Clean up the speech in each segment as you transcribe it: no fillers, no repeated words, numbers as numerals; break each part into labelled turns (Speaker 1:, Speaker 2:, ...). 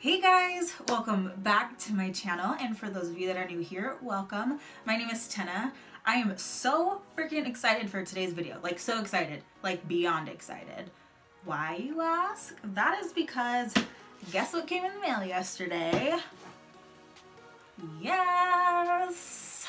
Speaker 1: Hey guys, welcome back to my channel, and for those of you that are new here, welcome. My name is Tenna. I am so freaking excited for today's video, like so excited, like beyond excited. Why, you ask? That is because guess what came in the mail yesterday? Yes!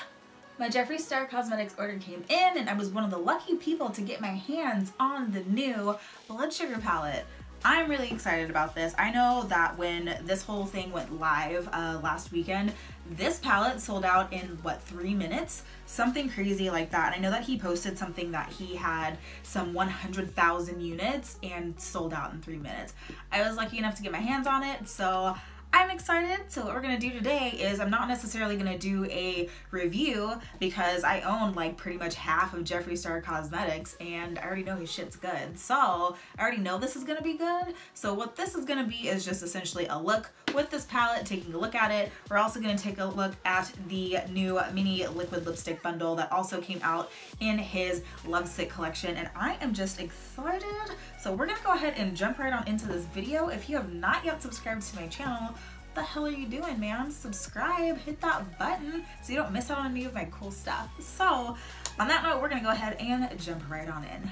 Speaker 1: My Jeffree Star Cosmetics order came in, and I was one of the lucky people to get my hands on the new blood sugar palette. I'm really excited about this. I know that when this whole thing went live last weekend, this palette sold out in what, 3 minutes? Something crazy like that. And I know that he posted something that he had some 100,000 units and sold out in 3 minutes. I was lucky enough to get my hands on it, so I'm excited. So what we're gonna do today is I'm not necessarily gonna do a review because I own like pretty much half of Jeffree Star Cosmetics and I already know his shit's good. So I already know this is gonna be good. So what this is gonna be is just essentially a look with this palette, taking a look at it. We're also gonna take a look at the new mini liquid lipstick bundle that also came out in his Lovesick collection, and I am just excited. So we're gonna go ahead and jump right on into this video. If you have not yet subscribed to my channel, what the hell are you doing, man? Subscribe, hit that button so you don't miss out on any of my cool stuff. So on that note, we're gonna go ahead and jump right on in.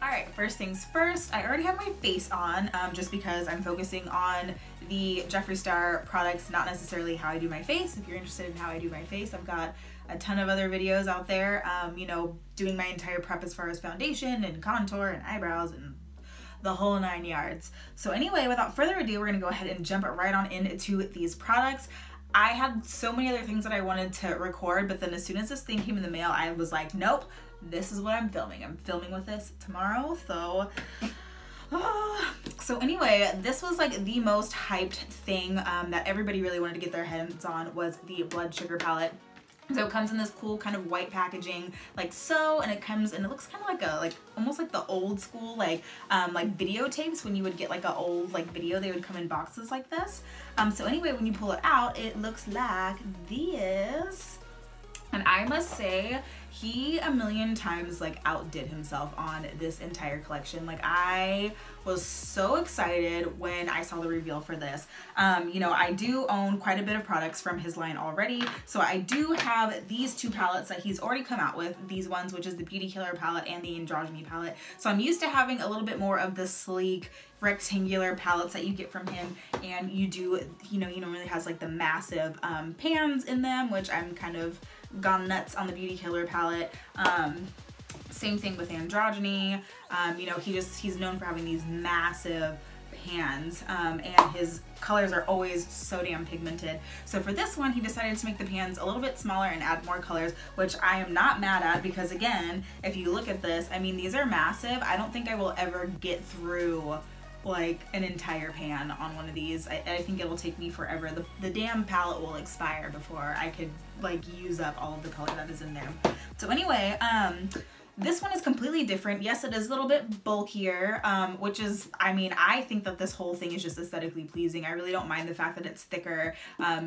Speaker 1: All right, first things first, I already have my face on just because I'm focusing on the Jeffree Star products, not necessarily how I do my face. If you're interested in how I do my face, I've got a ton of other videos out there, you know, doing my entire prep as far as foundation and contour and eyebrows and the whole 9 yards. So anyway, without further ado, we're gonna go ahead and jump right on into these products. I had so many other things that I wanted to record, but then as soon as this thing came in the mail, I was like, nope, this is what I'm filming. I'm filming with this tomorrow, so so anyway, this was like the most hyped thing that everybody really wanted to get their hands on was the blood sugar palette. So it comes in this cool kind of white packaging like so, and it comes and it looks kind of like a almost like the old school like videotapes. When you would get like an old like video, they would come in boxes like this. So anyway, when you pull it out, it looks like this. And I must say, he a million times like outdid himself on this entire collection. Like I was so excited when I saw the reveal for this. You know, I do own quite a bit of products from his line already. So I do have these two palettes that he's already come out with. These ones, which is the Beauty Killer palette and the Androgyny palette. So I'm used to having a little bit more of the sleek rectangular palettes that you get from him, and you do, you know, he normally has like the massive pans in them, which I'm kind of gone nuts on the Beauty Killer palette. Same thing with Androgyny. You know, he's known for having these massive pans, and his colors are always so damn pigmented. So for this one, he decided to make the pans a little bit smaller and add more colors, which I am not mad at because again, if you look at this, I mean, these are massive. I don't think I will ever get through like an entire pan on one of these. I think it'll take me forever. The damn palette will expire before I could like use up all of the color that is in there. So anyway, this one is completely different. Yes, it is a little bit bulkier, which is, I mean, I think that this whole thing is just aesthetically pleasing. I really don't mind the fact that it's thicker.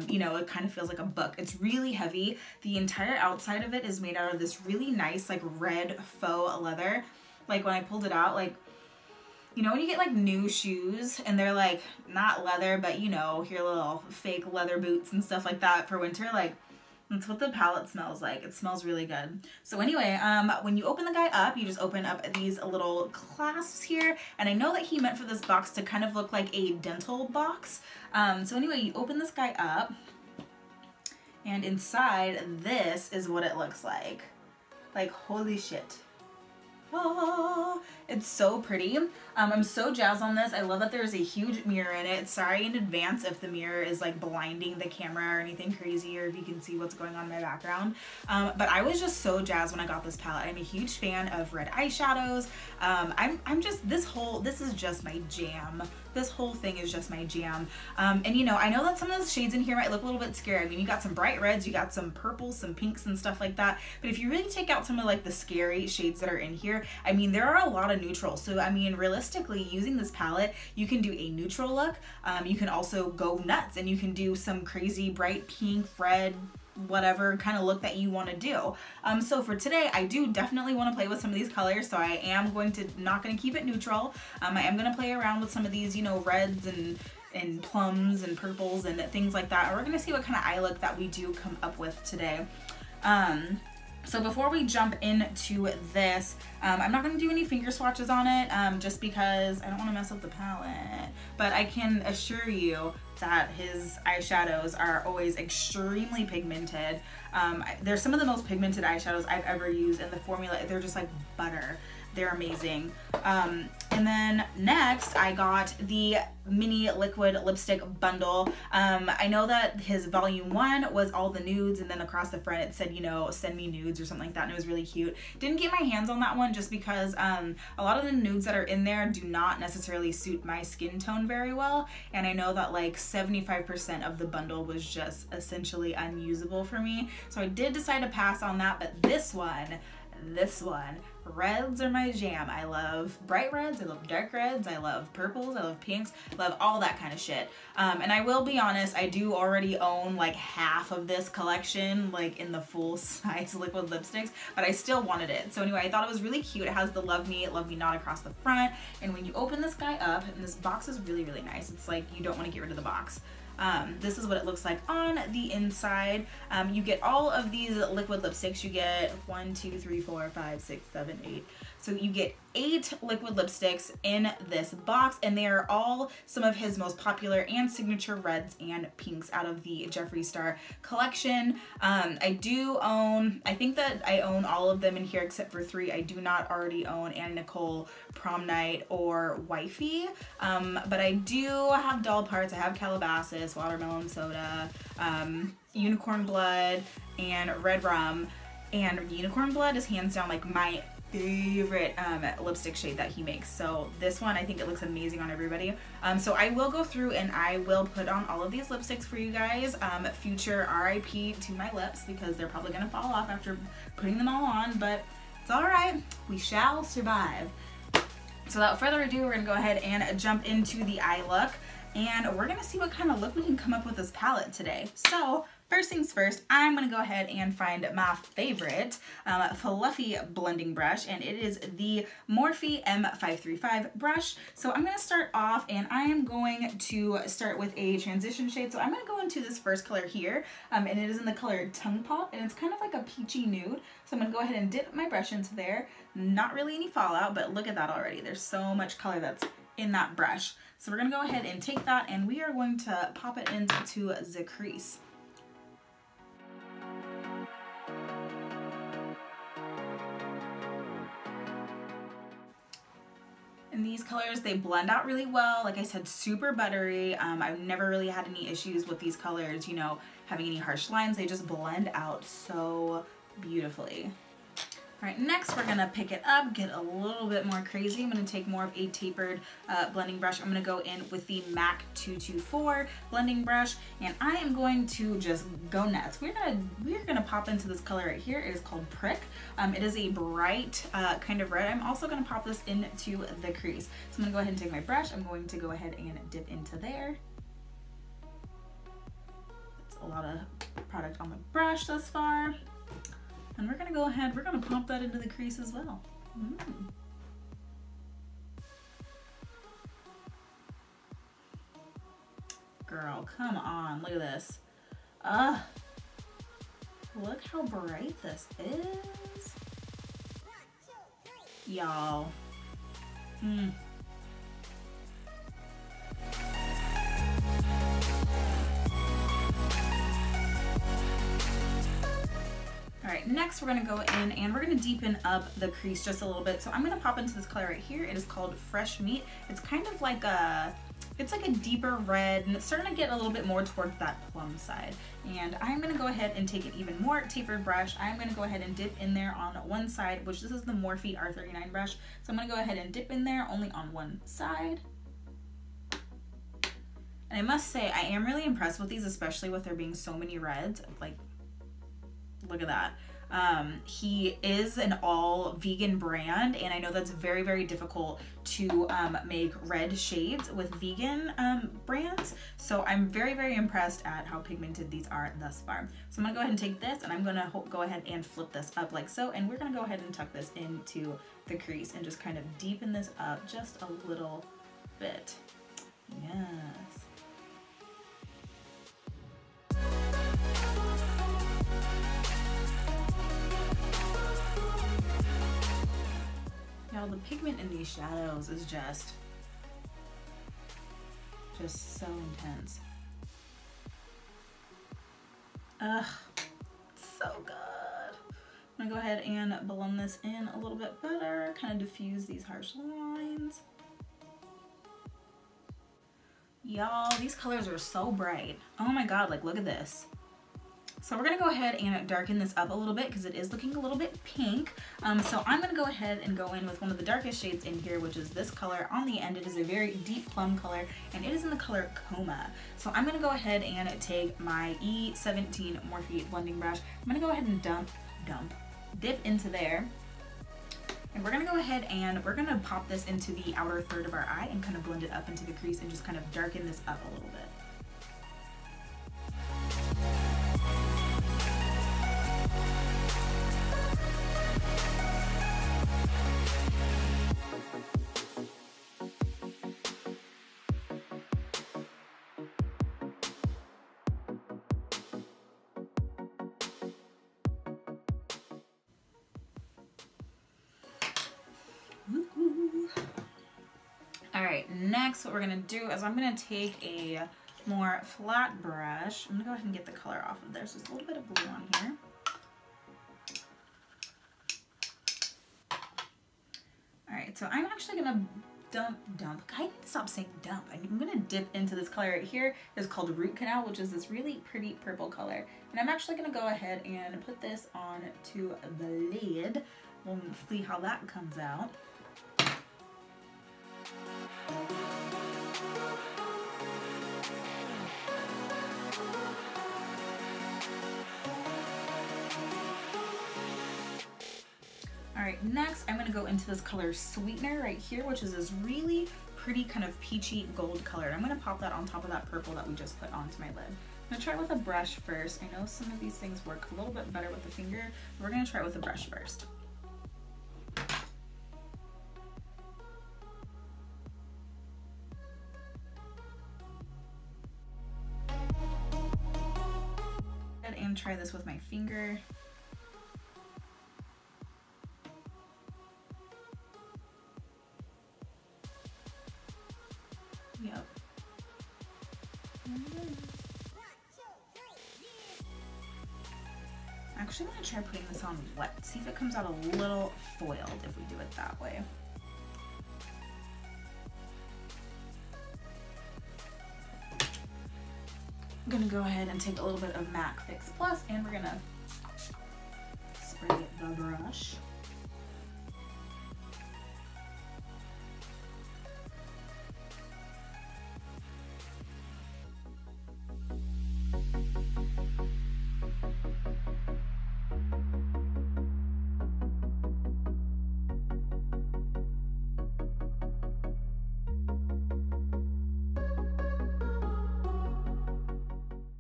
Speaker 1: You know, it kind of feels like a book. It's really heavy. The entire outside of it is made out of this really nice like red faux leather. Like when I pulled it out, like, you know when you get like new shoes and they're like not leather, but you know, your little fake leather boots and stuff like that for winter, like that's what the palette smells like. It smells really good. So anyway, when you open the guy up, you just open up these little clasps here. And I know that he meant for this box to kind of look like a dental box. So anyway, you open this guy up and inside this is what it looks like. Like, holy shit. Oh, it's so pretty. I'm so jazzed on this. I love that there's a huge mirror in it. Sorry in advance if the mirror is like blinding the camera or anything crazy, or if you can see what's going on in my background. But I was just so jazzed when I got this palette. I'm a huge fan of red eyeshadows. I'm just, this is just my jam. This whole thing is just my jam. And you know, I know that some of the shades in here might look a little bit scary. I mean, you got some bright reds, you got some purples, some pinks and stuff like that. But if you really take out some of like the scary shades that are in here, I mean, there are a lot of neutrals. So I mean, realistically, using this palette, you can do a neutral look. You can also go nuts and you can do some crazy bright pink, red, whatever kind of look that you want to do. So for today, I do definitely want to play with some of these colors, so I am not going to keep it neutral. I am going to play around with some of these, you know, reds and and plums and purples and things like that. And we're gonna see what kind of eye look that we do come up with today. So before we jump into this, I'm not going to do any finger swatches on it, just because I don't want to mess up the palette, but I can assure you that his eyeshadows are always extremely pigmented. They're some of the most pigmented eyeshadows I've ever used, and the formula, they're just like butter. They're amazing. And then next I got the mini liquid lipstick bundle. I know that his volume 1 was all the nudes, and then across the front it said, you know, send me nudes or something like that, and it was really cute. Didn't get my hands on that one just because a lot of the nudes that are in there do not necessarily suit my skin tone very well, and I know that like 75% of the bundle was just essentially unusable for me, so I did decide to pass on that. But this one, reds are my jam. I love bright reds, I love dark reds, I love purples, I love pinks, I love all that kind of shit. And I will be honest, I do already own like half of this collection, like in the full size liquid lipsticks, but I still wanted it. So anyway, I thought it was really cute. It has the love me not across the front, and when you open this guy up, and this box is really, really nice. It's like you don't want to get rid of the box. This is what it looks like on the inside. You get all of these liquid lipsticks. You get 1, 2, 3, 4, 5, 6, 7, 8. So you get 8 liquid lipsticks in this box, and they are all some of his most popular and signature reds and pinks out of the Jeffree Star collection. I do own, I think that I own all of them in here except for 3. I do not already own Anna Nicole, Prom Night, or Wifey, but I do have doll parts. I have Calabasas, Watermelon Soda, Unicorn Blood, and Red Rum. And Unicorn Blood is hands down like my favorite lipstick shade that he makes. So this one, I think it looks amazing on everybody. So I will go through and I will put on all of these lipsticks for you guys. Future RIP to my lips, because they're probably gonna fall off after putting them all on, but it's all right. We shall survive. So without further ado, we're gonna go ahead and jump into the eye look, and we're gonna see what kind of look we can come up with this palette today. So first things first, I'm gonna go ahead and find my favorite fluffy blending brush, and it is the Morphe M535 brush. So I'm gonna start off, and I am going to start with a transition shade. So I'm gonna go into this first color here, and it is in the color Tongue Pop, and it's kind of like a peachy nude. So I'm gonna go ahead and dip my brush into there. Not really any fallout, but look at that already. There's so much color that's in that brush. So we're gonna go ahead and take that, and we are going to pop it into the crease. And these colors, they blend out really well. Like I said, super buttery. I've never really had any issues with these colors, you know, having any harsh lines. They just blend out so beautifully. All right, next we're gonna pick it up, get a little bit more crazy. I'm gonna take more of a tapered blending brush. I'm gonna go in with the MAC 224 blending brush, and I am going to just go nuts. We're gonna pop into this color right here. It is called Prick. It is a bright kind of red. I'm also gonna pop this into the crease. So I'm gonna go ahead and take my brush. I'm going to go ahead and dip into there. That's a lot of product on the brush thus far. And we're gonna go ahead, we're gonna pump that into the crease as well. Girl, come on, look at this. Look how bright this is. Y'all. All right, next we're gonna go in and we're gonna deepen up the crease just a little bit. So I'm gonna pop into this color right here. It is called Fresh Meat. It's kind of like it's like a deeper red, and it's starting to get a little bit more towards that plum side. And I'm gonna go ahead and take an even more tapered brush. I'm gonna go ahead and dip in there on one side, which this is the Morphe R39 brush. So I'm gonna go ahead and dip in there only on one side. And I must say, I am really impressed with these, especially with there being so many reds. Like, look at that. He is an all vegan brand, and I know that's very, very difficult to make red shades with vegan brands. So I'm very, very impressed at how pigmented these are thus far. So I'm gonna go ahead and take this, and I'm gonna go ahead and flip this up like so, and we're gonna go ahead and tuck this into the crease and just kind of deepen this up just a little bit. Yes. pigment in these shadows is just so intense. Ugh, so good. I'm gonna go ahead and blend this in a little bit better, kind of diffuse these harsh lines. Y'all, these colors are so bright. Oh my God, like look at this. So we're gonna go ahead and darken this up a little bit because it is looking a little bit pink. So I'm gonna go ahead and go in with one of the darkest shades in here, which is this color on the end. It is a very deep plum color and it is in the color Coma. So I'm gonna go ahead and take my E17 Morphe blending brush. I'm gonna go ahead and dip into there. And we're gonna go ahead and we're gonna pop this into the outer third of our eye and kind of blend it up into the crease and just kind of darken this up a little bit. All right, next what we're gonna do is I'm gonna take a more flat brush. I'm gonna go ahead and get the color off of there. So there's a little bit of blue on here. All right, so I'm actually gonna dump. I need to stop saying dump. I'm gonna dip into this color right here. It's called Root Canal, which is this really pretty purple color. And I'm actually gonna go ahead and put this on to the lid. We'll see how that comes out. All right, next I'm gonna go into this color Sweetener right here, which is this really pretty kind of peachy gold color. I'm gonna pop that on top of that purple that we just put onto my lid. I'm gonna try it with a brush first. I know some of these things work a little bit better with the finger. We're gonna try it with a brush first. And try this with my finger. Yep. Actually, I'm gonna try putting this on wet. See if it comes out a little foiled if we do it that way. I'm gonna go ahead and take a little bit of MAC Fix Plus and we're gonna spray the brush.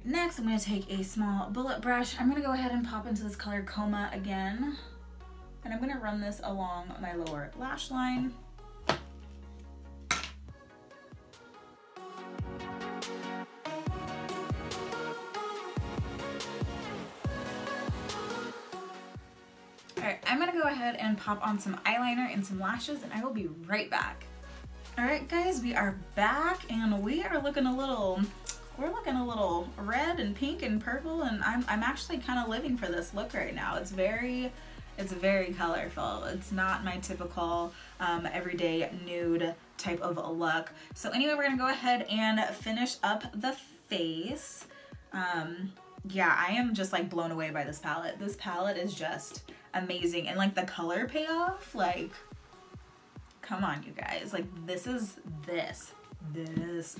Speaker 1: Next, I'm going to take a small bullet brush. I'm going to go ahead and pop into this color Coma again. And I'm going to run this along my lower lash line. Alright, I'm going to go ahead and pop on some eyeliner and some lashes and I will be right back. Alright guys, we are back and we are looking a little... We're looking a little red and pink and purple, and I'm actually kind of living for this look right now. It's very colorful. It's not my typical everyday nude type of look. So anyway, we're gonna go ahead and finish up the face. Yeah, I am just like blown away by this palette. This palette is just amazing, and like the color payoff, like, come on you guys, like this is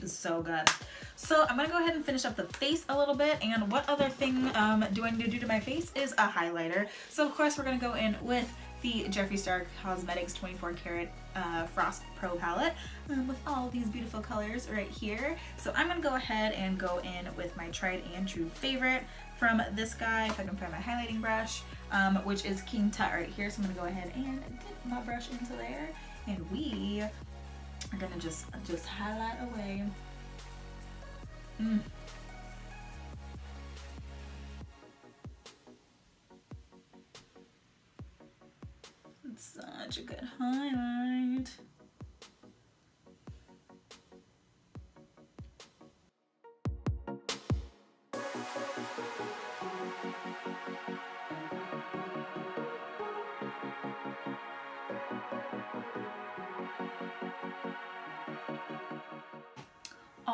Speaker 1: so good. So I'm gonna go ahead and finish up the face a little bit, and what other thing do I need to do to my face is a highlighter. So of course we're gonna go in with the Jeffree Star Cosmetics 24 Karat Frost Pro palette with all these beautiful colors right here. So I'm gonna go ahead and go in with my tried and true favorite from this guy, if I can find my highlighting brush, which is King Tut right here. So I'm gonna go ahead and dip my brush into there, and we are gonna just highlight away. It's such a good highlight.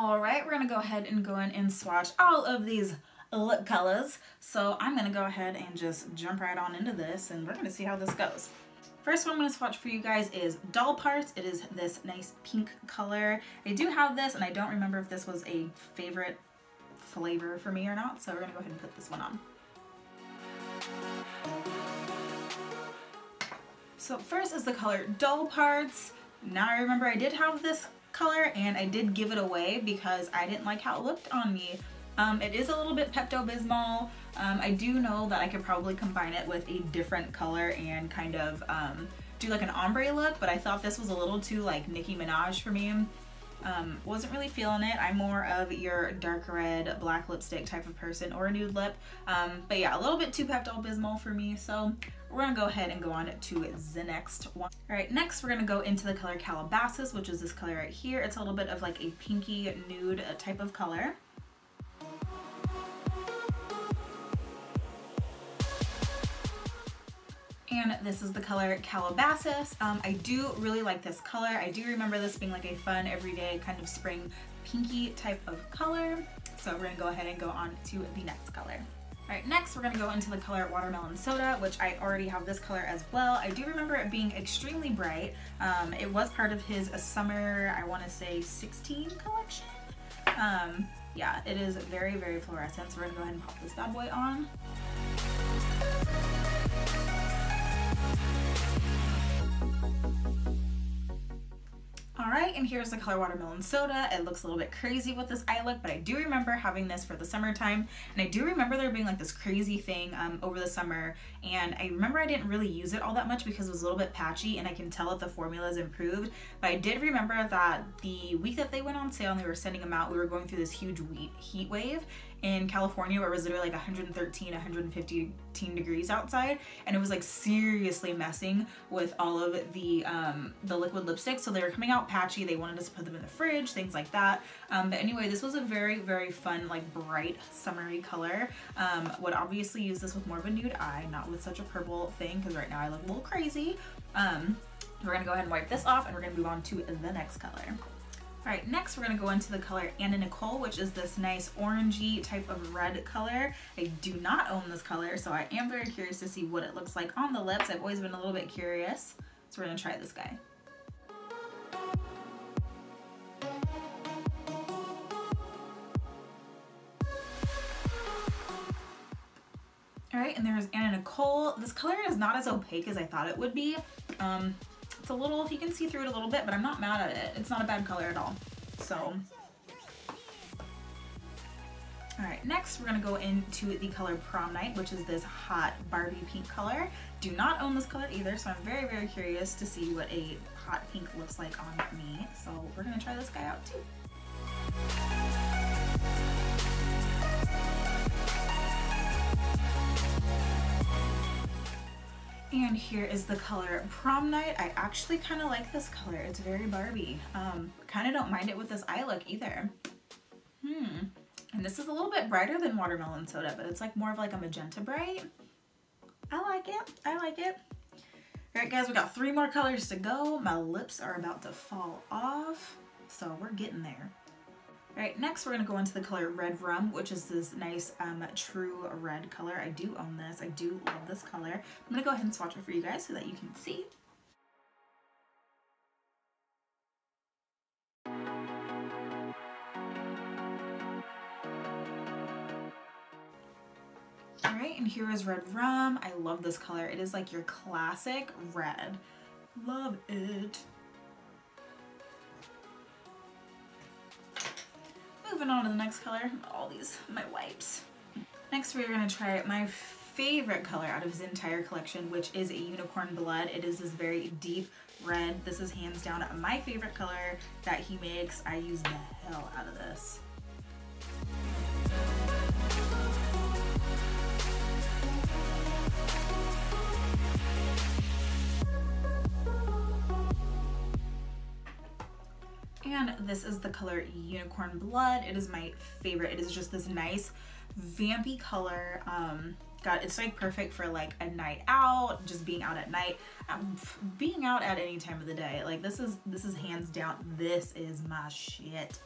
Speaker 1: All right, we're gonna go ahead and go in and swatch all of these lip colors. So I'm gonna go ahead and just jump right on into this and we're gonna see how this goes. First one I'm gonna swatch for you guys is Dull Parts. It is this nice pink color. I do have this and I don't remember if this was a favorite flavor for me or not. So we're gonna go ahead and put this one on. So first is the color Dull Parts. Now I remember I did have this color and I did give it away because I didn't like how it looked on me. It is a little bit Pepto-Bismol. I do know that I could probably combine it with a different color and kind of do like an ombre look, but I thought this was a little too like Nicki Minaj for me. Wasn't really feeling it. I'm more of your dark red, black lipstick type of person, or a nude lip. But yeah, a little bit too Pepto-Bismol for me, so we're gonna go ahead and go on to the next one. All right, next we're gonna go into the color Calabasas, which is this color right here. It's a little bit of like a pinky nude type of color. And this is the color Calabasas. I do really like this color. I do remember this being like a fun, everyday kind of spring pinky type of color. So we're gonna go ahead and go on to the next color. All right, next we're gonna go into the color Watermelon Soda, which I already have this color as well. I do remember it being extremely bright. It was part of his summer, I wanna say 16 collection. Yeah, it is very, very fluorescent. So we're gonna go ahead and pop this bad boy on. Alright, and here's the color Watermelon Soda. It looks a little bit crazy with this eye look, but I do remember having this for the summertime, and I do remember there being like this crazy thing over the summer, and I remember I didn't really use it all that much because it was a little bit patchy, and I can tell that the formula is improved, but I did remember that the week that they went on sale and they were sending them out, we were going through this huge heat wave in California where it was literally like 113, 115 degrees outside, and it was like seriously messing with all of the liquid lipsticks. So they were coming out patchy. They wanted us to put them in the fridge, things like that. But anyway, this was a very, very fun, like bright, summery color. Would obviously use this with more of a nude eye, not with such a purple thing, because right now I look a little crazy. We're gonna go ahead and wipe this off and we're gonna move on to the next color. All right, next we're gonna go into the color Anna Nicole, which is this nice orangey type of red color. I do not own this color, so I am very curious to see what it looks like on the lips. I've always been a little bit curious, so we're gonna try this guy. All right, and there's Anna Nicole. This color is not as opaque as I thought it would be. It's a little, you can see through it a little bit, but I'm not mad at it. It's not a bad color at all. So, all right, next we're gonna go into the color Prom Night, which is this hot Barbie pink color. Do not own this color either, so I'm very, very curious to see what a hot pink looks like on me. So we're gonna try this guy out too. And here is the color Prom Night. I actually kind of like this color. It's very Barbie. Kind of don't mind it with this eye look either. And this is a little bit brighter than Watermelon Soda, but it's like more of like a magenta bright. I like it. I like it. All right, guys, we got 3 more colors to go. My lips are about to fall off, so we're getting there. All right, next we're gonna go into the color Red Rum, which is this nice true red color. I do own this. I do love this color. I'm gonna go ahead and swatch it for you guys so that you can see. All right, and here is Red Rum. I love this color. It is like your classic red. Love it. Moving on to the next color. All these, my wipes. Next we're gonna try my favorite color out of his entire collection, which is a Unicorn Blood. It is this very deep red. This is hands down my favorite color that he makes. I use the hell out of this. And this is the color Unicorn Blood. It is my favorite. It is just this nice vampy color. God, it's like perfect for like a night out, just being out at night, being out at any time of the day. Like this is hands down, this is my shit.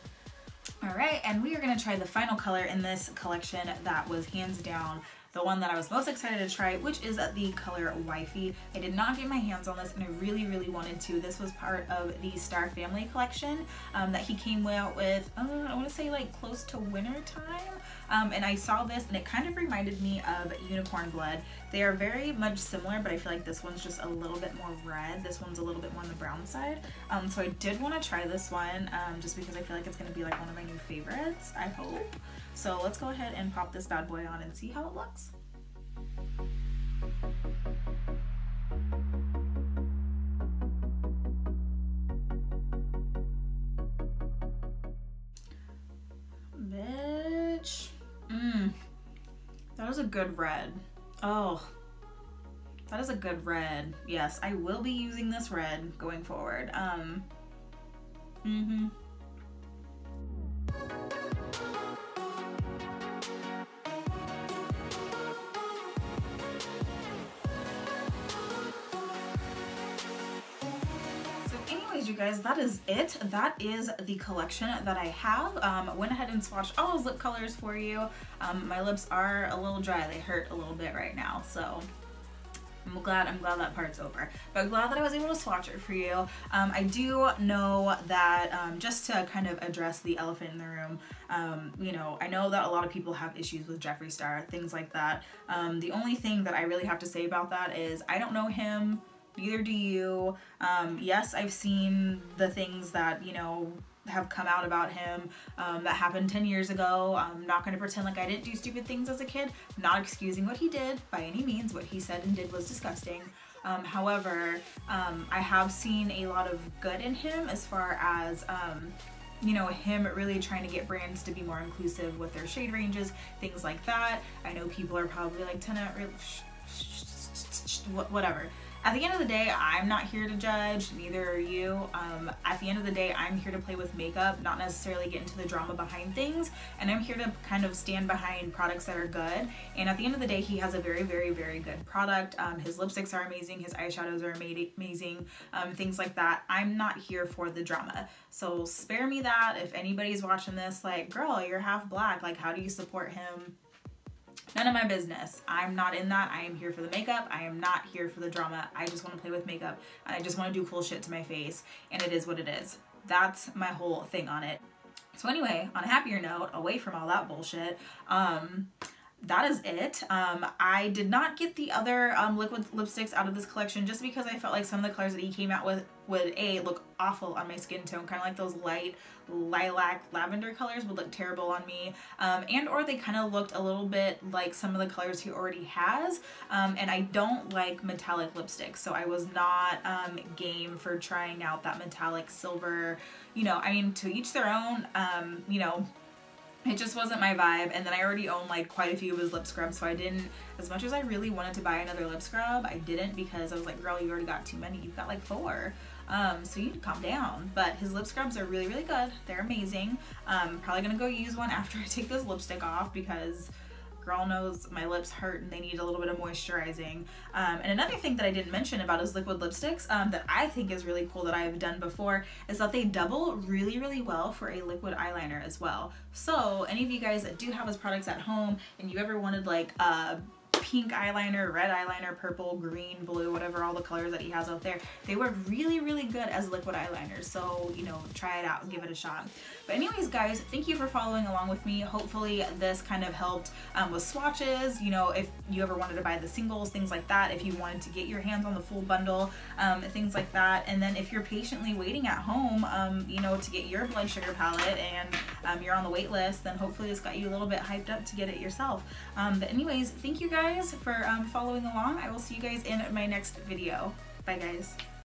Speaker 1: All right, and we are gonna try the final color in this collection that was hands down the one that I was most excited to try, which is the color Wifey. I did not get my hands on this and I really, really wanted to. This was part of the Star Family collection that he came out with, I wanna say like close to winter time. And I saw this and it kind of reminded me of Unicorn Blood. They are very much similar, but I feel like this one's just a little bit more red. This one's a little bit more on the brown side. So I did want to try this one just because I feel like it's going to be like one of my new favorites, I hope. So let's go ahead and pop this bad boy on and see how it looks. Bitch. That was a good red. Oh, that is a good red. Yes, I will be using this red going forward. You guys, that is it. That is the collection that I have. Went ahead and swatched all those lip colors for you. My lips are a little dry. They hurt a little bit right now, so I'm glad that part's over. But I'm glad that I was able to swatch it for you. I do know that just to kind of address the elephant in the room, you know, I know that a lot of people have issues with Jeffree Star, things like that. The only thing that I really have to say about that is I don't know him. Neither do you. Yes, I've seen the things that, you know, have come out about him that happened 10 years ago. I'm not going to pretend like I didn't do stupid things as a kid. I'm not excusing what he did by any means. What he said and did was disgusting. However, I have seen a lot of good in him as far as you know, him really trying to get brands to be more inclusive with their shade ranges, things like that. I know people are probably like, whatever. At the end of the day, I'm not here to judge, neither are you. At the end of the day, I'm here to play with makeup, not necessarily get into the drama behind things, and I'm here to kind of stand behind products that are good. And at the end of the day, he has a very, very, very good product. His lipsticks are amazing, his eyeshadows are amazing, things like that. I'm not here for the drama. So spare me that. If anybody's watching this, like, girl, you're half black, like, how do you support him? None of my business. I'm not in that. I am here for the makeup. I am not here for the drama. I just want to play with makeup and I just want to do cool shit to my face, and it is what it is. That's my whole thing on it. So anyway, on a happier note, away from all that bullshit, that is it. I did not get the other liquid lipsticks out of this collection just because I felt like some of the colors that he came out with would look awful on my skin tone, kind of like those light lilac lavender colors would look terrible on me, and or they kind of looked a little bit like some of the colors he already has, and I don't like metallic lipsticks, so I was not game for trying out that metallic silver. You know, I mean, to each their own. You know, it just wasn't my vibe, and then I already own like quite a few of his lip scrubs, so I didn't, as much as I really wanted to buy another lip scrub, I didn't, because I was like, girl, you already got too many, you've got like 4, so you need to calm down. But his lip scrubs are really, really good. They're amazing. Probably gonna go use one after I take this lipstick off, because girl knows my lips hurt and they need a little bit of moisturizing. And another thing that I didn't mention about his liquid lipsticks that I think is really cool that I've done before is that they double really, really well for a liquid eyeliner as well. So any of you guys that do have his products at home and you ever wanted like a pink eyeliner, red eyeliner, purple, green, blue, whatever, all the colors that he has out there, they work really, really good as liquid eyeliners. So, you know, try it out and give it a shot. But anyways, guys, thank you for following along with me. Hopefully this kind of helped with swatches, you know, if you ever wanted to buy the singles, things like that, if you wanted to get your hands on the full bundle, things like that. And then if you're patiently waiting at home, you know, to get your blood sugar palette and you're on the wait list, then hopefully this got you a little bit hyped up to get it yourself. But anyways, thank you guys for following along. I will see you guys in my next video. Bye, guys.